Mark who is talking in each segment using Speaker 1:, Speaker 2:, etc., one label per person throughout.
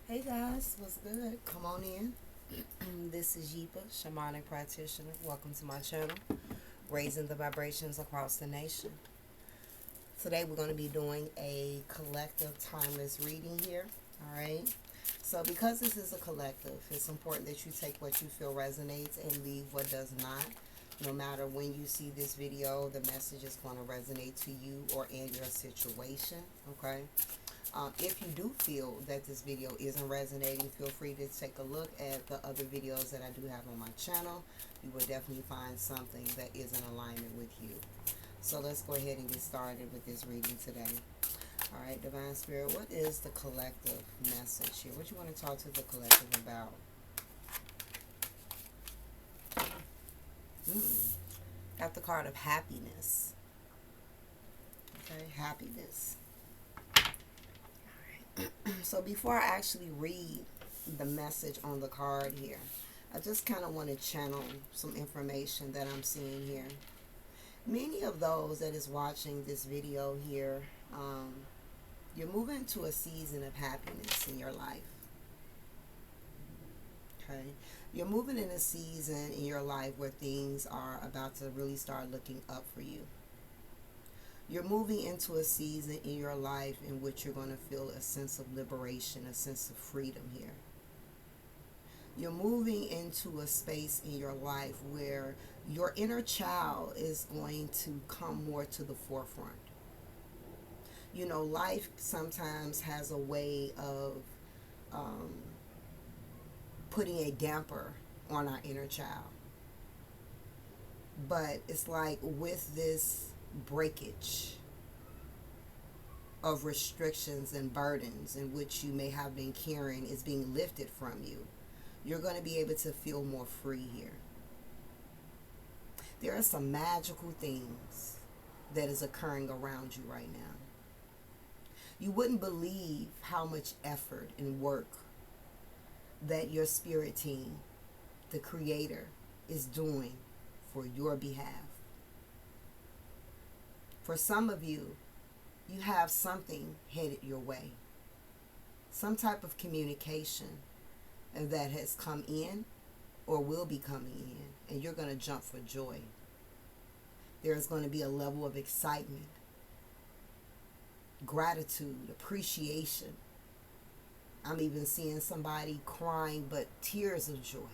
Speaker 1: Hey guys, what's good? Come on in. This is Yepa, Shamanic practitioner. Welcome to my channel, raising the vibrations across the nation. Today we're going to be doing a collective timeless reading here. All right. So because this is a collective, it's important that you take what you feel resonates and leave what does not. No matter when you see this video, the message is going to resonate to you or in your situation. Okay. If you do feel that this video isn't resonating, feel free to take a look at the other videos that I do have on my channel. You will definitely find something that is in alignment with you. So let's go ahead and get started with this reading today. All right, Divine Spirit, what is the collective message here? What you want to talk to the collective about? Got the card of happiness. Okay, happiness. So before I actually read the message on the card here, I just kind of want to channel some information that I'm seeing here. Many of those that is watching this video here, you're moving to a season of happiness in your life. Okay, you're moving in a season in your life where things are about to really start looking up for you. You're moving into a season in your life in which you're going to feel a sense of liberation, a sense of freedom here. You're moving into a space in your life where your inner child is going to come more to the forefront. You know, life sometimes has a way of putting a damper on our inner child. But it's like with this breakage of restrictions and burdens in which you may have been carrying is being lifted from you, you're going to be able to feel more free here. There are some magical things that is occurring around you right now. You wouldn't believe how much effort and work that your spirit team, the creator, is doing for your behalf. For some of you, you have something headed your way. Some type of communication that has come in or will be coming in, and you're going to jump for joy. There's going to be a level of excitement, gratitude, appreciation. I'm even seeing somebody crying, but tears of joy.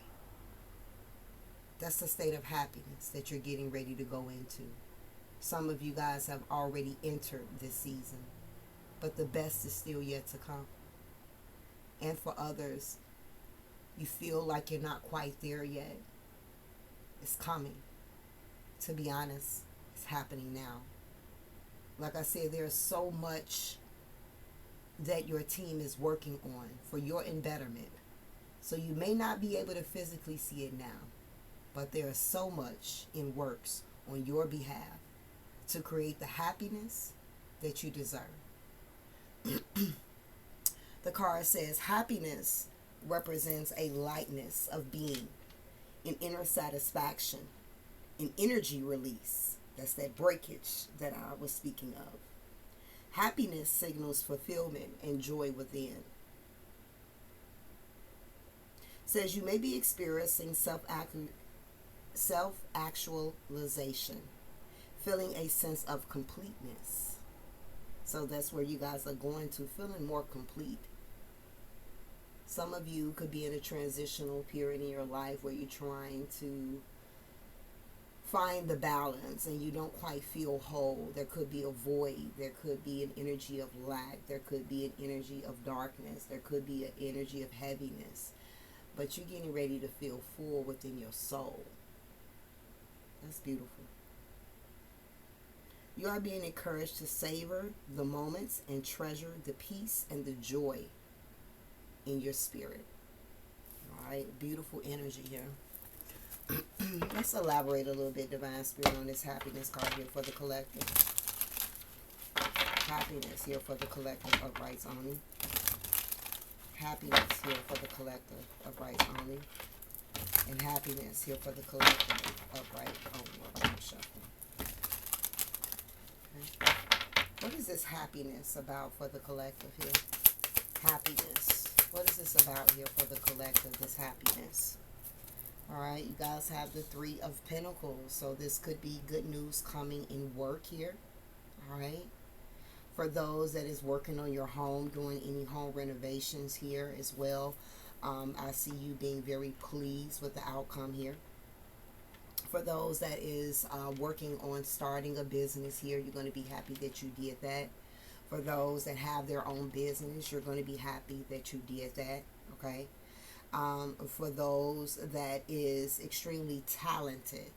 Speaker 1: That's the state of happiness that you're getting ready to go into. Some of you guys have already entered this season, but the best is still yet to come. And for others, you feel like you're not quite there yet. It's coming. To be honest, it's happening now. Like I said, there's so much that your team is working on for your embetterment. So you may not be able to physically see it now, but there is so much in works on your behalf to create the happiness that you deserve. The card says happiness represents a lightness of being, an inner satisfaction, an energy release. That's that breakage that I was speaking of. Happiness signals fulfillment and joy within. Says you may be experiencing self-actualization, feeling a sense of completeness. So that's where you guys are going to, feeling more complete. Some of you could be in a transitional period in your life where you're trying to find the balance and you don't quite feel whole. There could be a void. There could be an energy of lack. There could be an energy of darkness. There could be an energy of heaviness. But you're getting ready to feel full within your soul. That's beautiful. You are being encouraged to savor the moments and treasure the peace and the joy in your spirit. All right, beautiful energy here. Let's elaborate a little bit, Divine Spirit, on this happiness card here for the collective. Happiness here for the collective, uprights only. Happiness here for the collective, uprights only. And happiness here for the collective, upright only. I'm shuffling. Okay. What is this happiness about for the collective here? Happiness. What is this this about here for the collective, this happiness? All right, you guys have the Three of Pentacles. So this could be good news coming in work here. All right. For those that is working on your home, doing any home renovations here as well, I see you being very pleased with the outcome here. For those that is working on starting a business here, you're going to be happy that you did that. For those that have their own business, you're going to be happy that you did that. Okay. For those that is extremely talented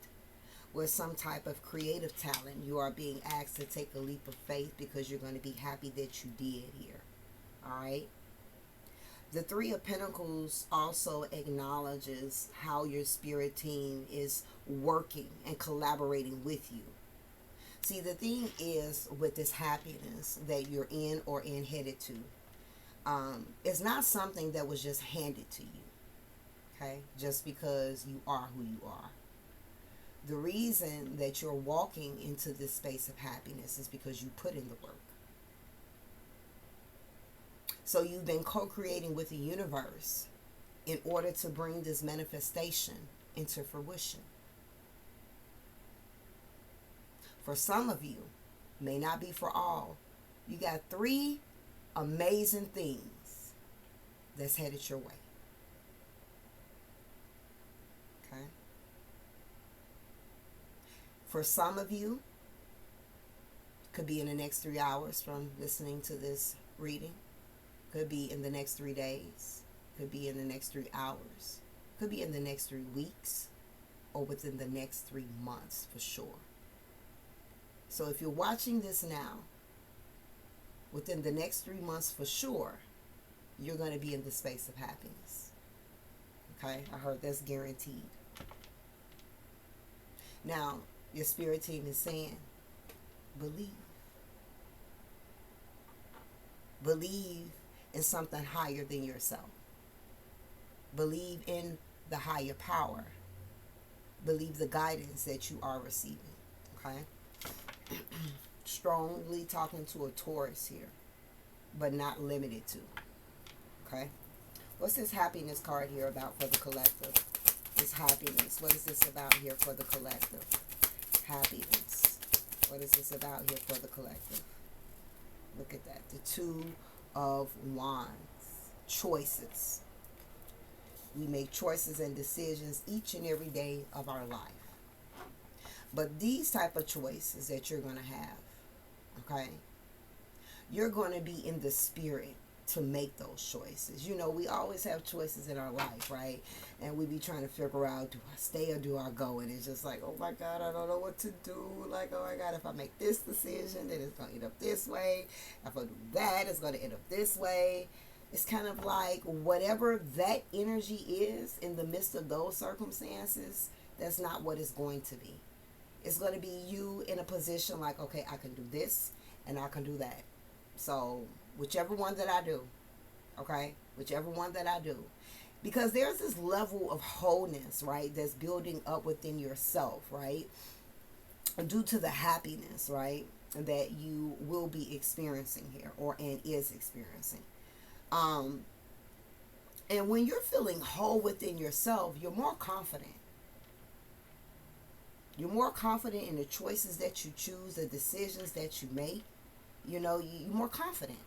Speaker 1: with some type of creative talent, you are being asked to take a leap of faith because you're going to be happy that you did here. All right. The Three of Pentacles also acknowledges how your spirit team is working and collaborating with you. See, the thing is with this happiness that you're in or headed to, it's not something that was just handed to you, okay, just because you are who you are. The reason that you're walking into this space of happiness is because you put in the work. So you've been co-creating with the universe in order to bring this manifestation into fruition. For some of you, may not be for all, you got 3 amazing things that's headed your way. Okay? For some of you, could be in the next 3 hours from listening to this reading. Could be in the next 3 days. Could be in the next 3 hours. Could be in the next 3 weeks. Or within the next 3 months for sure. So if you're watching this now, within the next 3 months for sure, you're going to be in the space of happiness. Okay? I heard that's guaranteed. Now, your spirit team is saying, believe. Believe in something higher than yourself. Believe in the higher power. Believe the guidance that you are receiving. Okay? Strongly talking to a Taurus here, but not limited to. Okay? What's this happiness card here about for the collective? This happiness. What is this about here for the collective? Happiness. What is this about here for the collective? Look at that. The Two of Wands. Choices. We make choices and decisions each and every day of our life. But these type of choices that you're going to have, okay, you're going to be in the spirit to make those choices. You know, we always have choices in our life, right? And we be trying to figure out, do I stay or do I go? And it's just like, oh my God, I don't know what to do. Like, oh my God, if I make this decision, then it's going to end up this way. If I do that, it's going to end up this way. It's kind of like whatever that energy is in the midst of those circumstances, that's not what it's going to be. It's going to be you in a position like, okay, I can do this and I can do that. So whichever one that I do, okay, whichever one that I do. Because there's this level of wholeness, right, that's building up within yourself, right, due to the happiness, right, that you will be experiencing here and is experiencing. And when you're feeling whole within yourself, you're more confident. You're more confident in the choices that you choose, the decisions that you make. You know, you're more confident.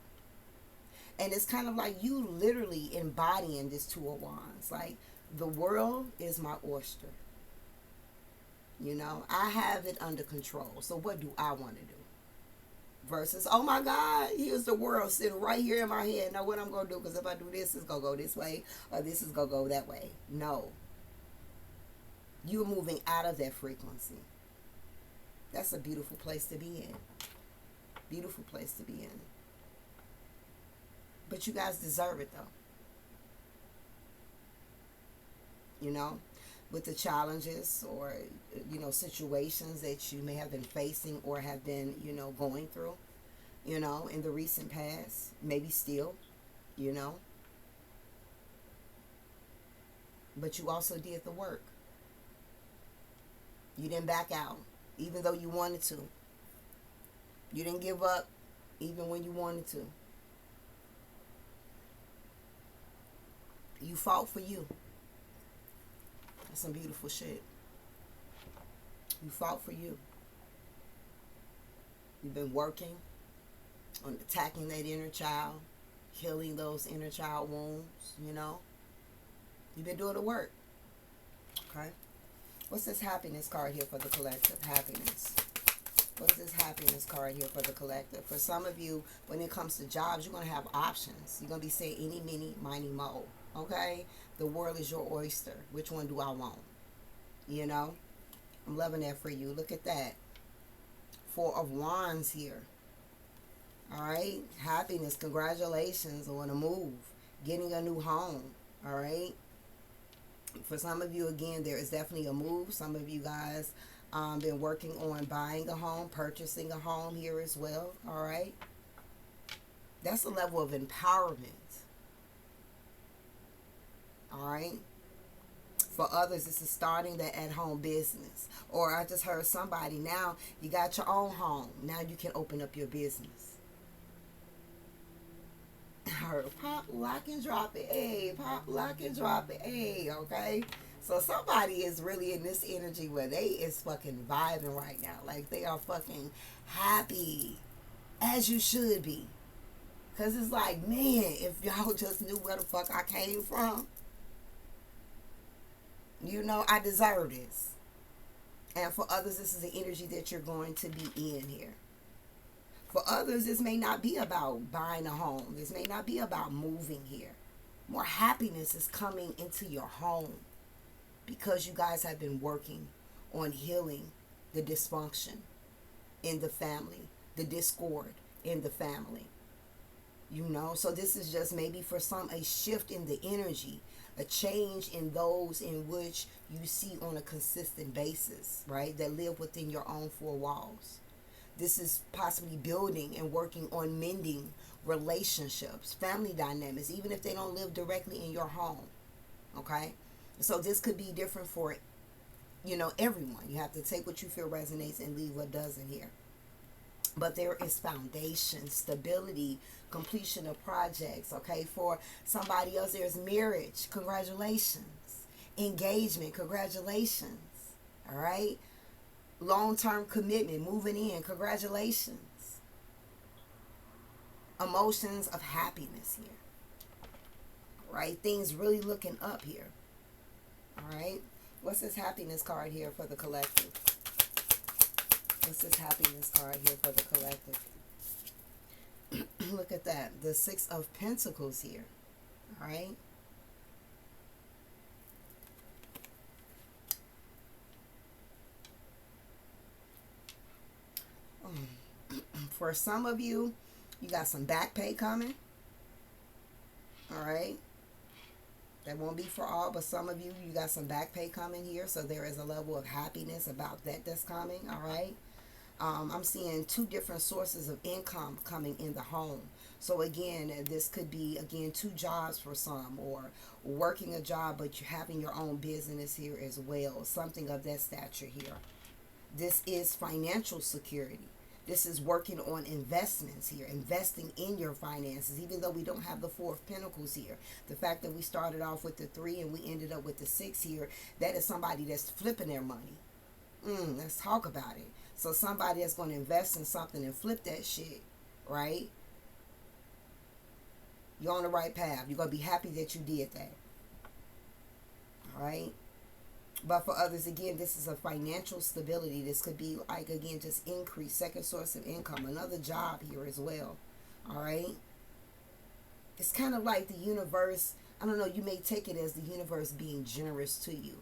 Speaker 1: And it's kind of like you literally embodying this Two of Wands. Like, the world is my oyster. You know, I have it under control. So what do I want to do? Versus, oh my God, here's the world sitting right here in my head. Now what I'm going to do, because if I do this, it's going to go this way, or this is going to go that way. No. You're moving out of that frequency. That's a beautiful place to be in. Beautiful place to be in. But you guys deserve it, though. You know, with the challenges or, you know, situations that you may have been facing or have been, you know, going through, you know, in the recent past, maybe still, you know. But you also did the work. You didn't back out, even though you wanted to. You didn't give up, even when you wanted to. You fought for you. That's some beautiful shit. You fought for you. You've been working on attacking that inner child, healing those inner child wounds, you know. You've been doing the work. Okay. What's this happiness card here for the collective? Happiness. What is this happiness card here for the collective? For some of you, when it comes to jobs, you're going to have options. You're going to be saying any, mini, miny, mo. Okay? The world is your oyster. Which one do I want? You know? I'm loving that for you. Look at that. Four of Wands here. All right? Happiness. Congratulations on a move. Getting a new home. All right? For some of you, again, there is definitely a move. Some of you guys been working on buying a home, purchasing a home here as well. All right? That's a level of empowerment. All right? For others, this is starting the at-home business. Or I just heard somebody, now you got your own home. Now you can open up your business. I heard pop, lock, and drop it. Hey, pop, lock, and drop it. Hey, okay? So somebody is really in this energy where they is fucking vibing right now. Like they are fucking happy. As you should be. Because it's like, man, if y'all just knew where the fuck I came from. You know, I deserve this. And for others, this is the energy that you're going to be in here. For others, this may not be about buying a home. This may not be about moving here. More happiness is coming into your home because you guys have been working on healing the dysfunction in the family, the discord in the family. You know, so this is just maybe for some a shift in the energy, a change in those in which you see on a consistent basis, right? That live within your own four walls. This is possibly building and working on mending relationships, family dynamics, even if they don't live directly in your home. Okay? So this could be different for, you know, everyone. You have to take what you feel resonates and leave what doesn't here. But there is foundation, stability, completion of projects, okay? For somebody else, there's marriage, congratulations. Engagement, congratulations, all right? Long-term commitment, moving in, congratulations. Emotions of happiness here, right? Things really looking up here, all right? What's this happiness card here for the collective? What's this happiness card here for the collective? Look at that. The Six of Pentacles here. All right. For some of you, you got some back pay coming. All right. That won't be for all, but some of you, you got some back pay coming here. So there is a level of happiness about that that's coming. All right. I'm seeing two different sources of income coming in the home. So again, this could be, again, two jobs for some, or working a job, but you're having your own business here as well. Something of that stature here. This is financial security. This is working on investments here, investing in your finances, even though we don't have the Four of Pentacles here. The fact that we started off with the 3 and we ended up with the 6 here, that is somebody that's flipping their money. Let's talk about it. So somebody that's going to invest in something and flip that shit, right? You're on the right path. You're going to be happy that you did that. All right? But for others, again, this is a financial stability. This could be, like, again, just increase, second source of income, another job here as well. All right? It's kind of like the universe, I don't know, you may take it as the universe being generous to you.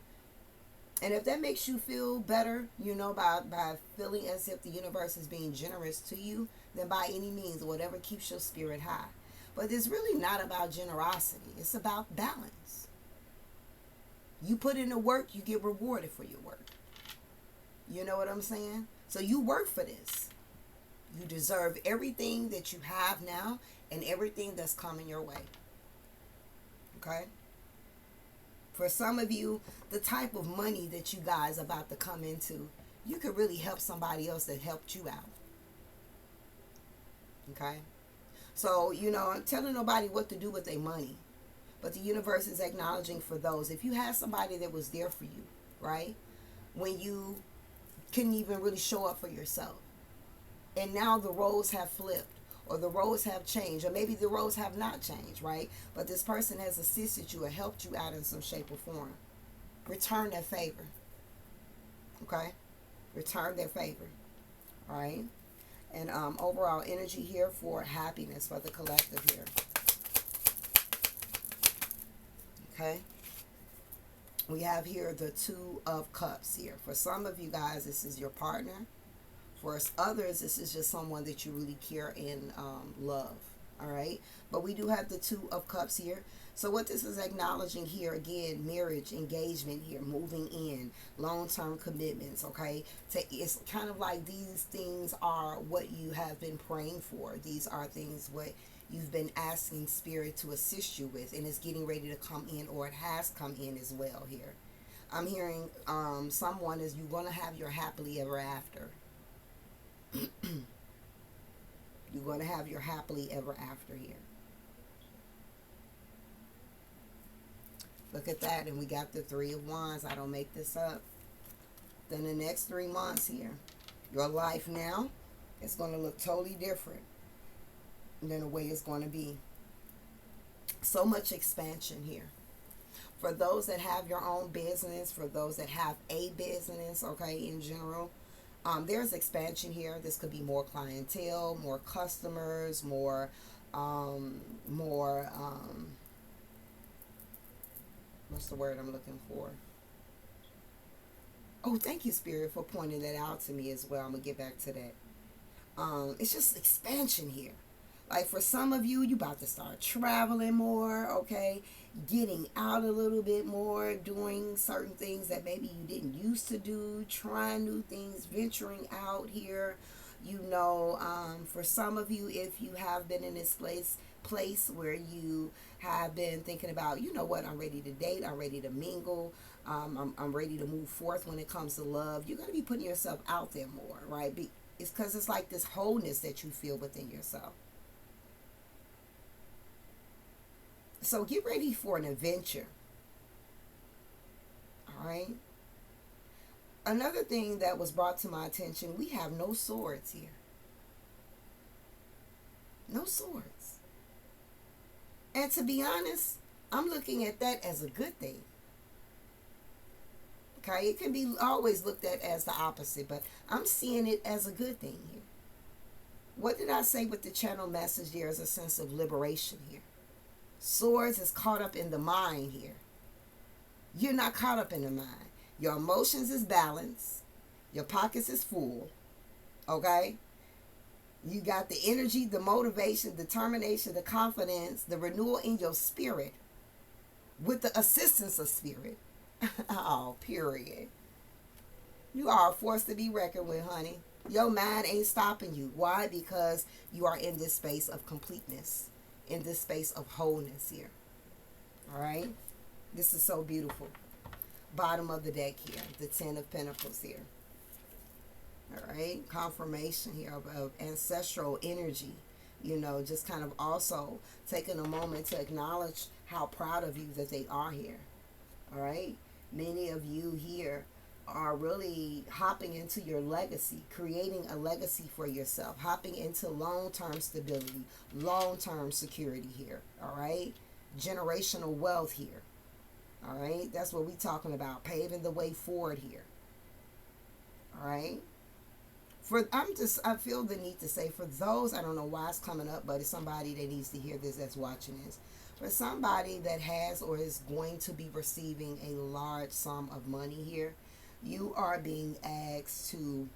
Speaker 1: And if that makes you feel better, you know, by feeling as if the universe is being generous to you, then by any means, whatever keeps your spirit high. But it's really not about generosity. It's about balance. You put in the work, you get rewarded for your work. You know what I'm saying? So you work for this. You deserve everything that you have now and everything that's coming your way. Okay? For some of you, the type of money that you guys are about to come into, you could really help somebody else that helped you out. Okay? So, you know, I'm telling nobody what to do with their money. But the universe is acknowledging for those. If you had somebody that was there for you, right? When you couldn't even really show up for yourself. And now the roles have flipped, or the roles have changed, or maybe the roles have not changed, right? But this person has assisted you or helped you out in some shape or form. Return that favor. Okay? Return their favor. All right? And overall energy here for happiness for the collective here. Okay? We have here the Two of Cups here. For some of you guys, this is your partner. For others, this is just someone that you really care and love. All right? But we do have the Two of Cups here. So what this is acknowledging here, again, marriage, engagement here, moving in, long-term commitments, okay? It's kind of like these things are what you have been praying for. These are things what you've been asking Spirit to assist you with, and it's getting ready to come in, or it has come in as well here. I'm hearing someone is you're going to have your happily ever after. You're going to have your happily ever after here. Look at that, and we got the Three of Wands. I don't make this up. Then the next 3 months here, your life now is going to look totally different than the way it's going to be. So much expansion here. For those that have your own business, for those that have a business, okay, in general, there's expansion here. This could be more clientele, more customers, more what's the word I'm looking for? Oh, thank you, Spirit, for pointing that out to me as well. I'm going to get back to that. It's just expansion here. Like for some of you, you about to start traveling more, okay? Getting out a little bit more, doing certain things that maybe you didn't used to do, trying new things, venturing out here. You know, for some of you, if you have been in this place where you have been thinking about, you know what, I'm ready to date, I'm ready to mingle, I'm ready to move forth when it comes to love, you're going to be putting yourself out there more, right? It's because it's like this wholeness that you feel within yourself. So get ready for an adventure. All right. Another thing that was brought to my attention, we have no swords here. No swords. And to be honest, I'm looking at that as a good thing. Okay, it can be always looked at as the opposite, but I'm seeing it as a good thing here. What did I say with the channel message? There is a sense of liberation here. Swords is caught up in the mind here. You're not caught up in the mind. Your emotions is balanced. Your pockets is full. Okay? You got the energy, the motivation, determination, the confidence, the renewal in your spirit with the assistance of Spirit. Oh, period. You are a force to be reckoned with, honey. Your mind ain't stopping you. Why? Because you are in this space of completeness, in this space of wholeness here. All right? This is so beautiful. Bottom of the deck here, the Ten of Pentacles here. All right? Confirmation here of ancestral energy. You know, just kind of also taking a moment to acknowledge how proud of you that they are here. All right? Many of you here are really hopping into your legacy, creating a legacy for yourself, hopping into long-term stability, long-term security here, all right? Generational wealth here, all right? That's what we're talking about, paving the way forward here, all right? I feel the need to say, for those, I don't know why it's coming up, but it's somebody that needs to hear this that's watching this. For somebody that has or is going to be receiving a large sum of money here, you are being asked to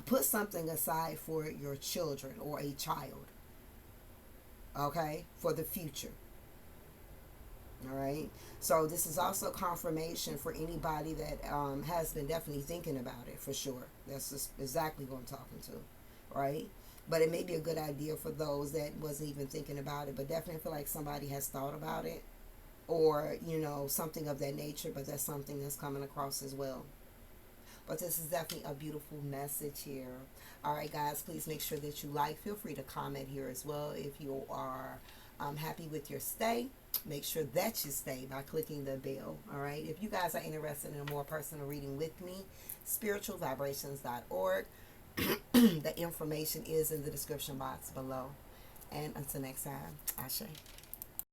Speaker 1: put something aside for your children or a child, okay, for the future. All right. So this is also confirmation for anybody that has been definitely thinking about it, for sure. That's just exactly what I'm talking to, right? But it may be a good idea for those that wasn't even thinking about it, but definitely feel like somebody has thought about it, or, you know, something of that nature, but that's something that's coming across as well. But this is definitely a beautiful message here. All right, guys, please make sure that you like. Feel free to comment here as well if you are happy with your stay. make sure that you stay by clicking the bell. All right. If you guys are interested in a more personal reading with me, spiritualvibrations.org. The information is in the description box below. And until next time, Ashe.